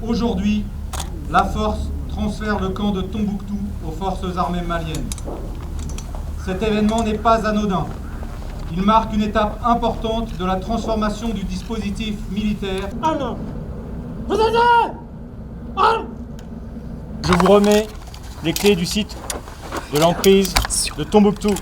Aujourd'hui, la force transfère le camp de Tombouctou aux forces armées maliennes. Cet événement n'est pas anodin. Il marque une étape importante de la transformation du dispositif militaire. Je vous remets les clés du site de l'emprise de Tombouctou.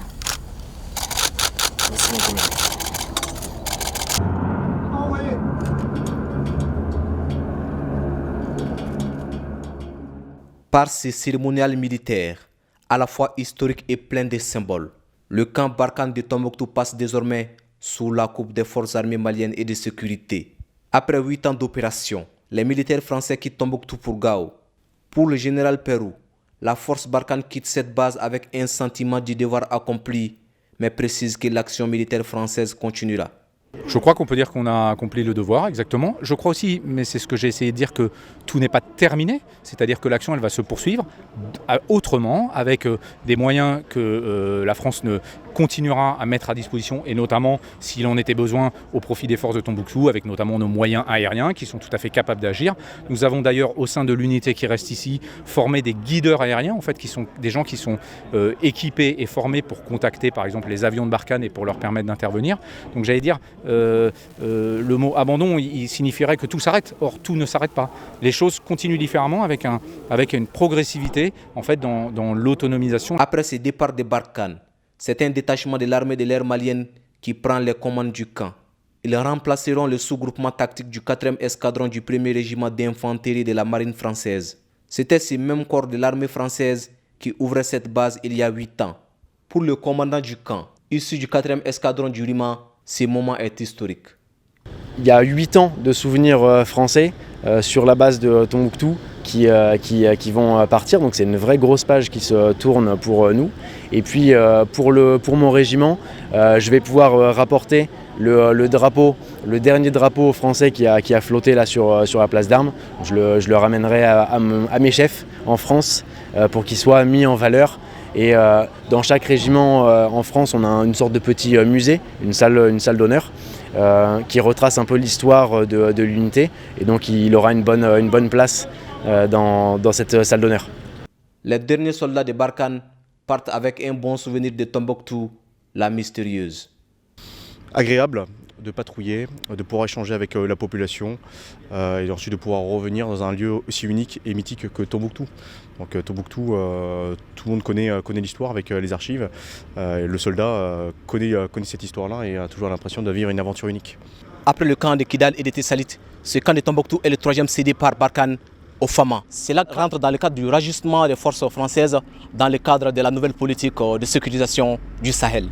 Par ces cérémoniales militaires, à la fois historiques et pleins de symboles, le camp Barkhane de Tombouctou passe désormais sous la coupe des forces armées maliennes et de sécurité. Après 8 ans d'opération, les militaires français quittent Tombouctou pour Gao. Pour le général Pérou, la force Barkhane quitte cette base avec un sentiment du devoir accompli, mais précise que l'action militaire française continuera. Je crois qu'on peut dire qu'on a accompli le devoir, exactement. Je crois aussi, mais c'est ce que j'ai essayé de dire, que tout n'est pas terminé, c'est-à-dire que l'action elle va se poursuivre autrement, avec des moyens que la France continuera à mettre à disposition, et notamment, s'il en était besoin, au profit des forces de Tombouctou, avec notamment nos moyens aériens qui sont tout à fait capables d'agir. Nous avons d'ailleurs, au sein de l'unité qui reste ici, formé des guideurs aériens, en fait, qui sont des gens qui sont équipés et formés pour contacter, par exemple, les avions de Barkhane et pour leur permettre d'intervenir. Donc j'allais dire, le mot abandon, il signifierait que tout s'arrête. Or, tout ne s'arrête pas. Les choses continuent différemment avec une progressivité en fait, dans l'autonomisation. Après ce départ de Barkhane, c'est un détachement de l'armée de l'air malienne qui prend les commandes du camp. Ils remplaceront le sous-groupement tactique du 4e escadron du 1er régiment d'infanterie de la marine française. C'était ce même corps de l'armée française qui ouvrait cette base il y a 8 ans. Pour le commandant du camp, issu du 4e escadron du Rima, ce moment est historique. Il y a 8 ans de souvenirs français sur la base de Tombouctou qui vont partir, donc c'est une vraie grosse page qui se tourne pour nous. Et puis pour mon régiment, je vais pouvoir rapporter le drapeau, le dernier drapeau français qui a flotté là sur la place d'Armes. Je le ramènerai à mes chefs en France pour qu'il soit mis en valeur. Et dans chaque régiment en France, on a une sorte de petit musée, une salle d'honneur qui retrace un peu l'histoire de l'unité. Et donc il aura une bonne place dans cette salle d'honneur. Les derniers soldats de Barkhane partent avec un bon souvenir de Tombouctou, la mystérieuse. Agréable de patrouiller, de pouvoir échanger avec la population et ensuite de pouvoir revenir dans un lieu aussi unique et mythique que Tombouctou. Donc Tombouctou, tout le monde connaît l'histoire avec les archives. Le soldat connaît cette histoire-là et a toujours l'impression de vivre une aventure unique. Après le camp de Kidal et de Tessalit, ce camp de Tombouctou est le 3e cédé par Barkhane au Fama. C'est là qui rentre dans le cadre du rajustement des forces françaises dans le cadre de la nouvelle politique de sécurisation du Sahel.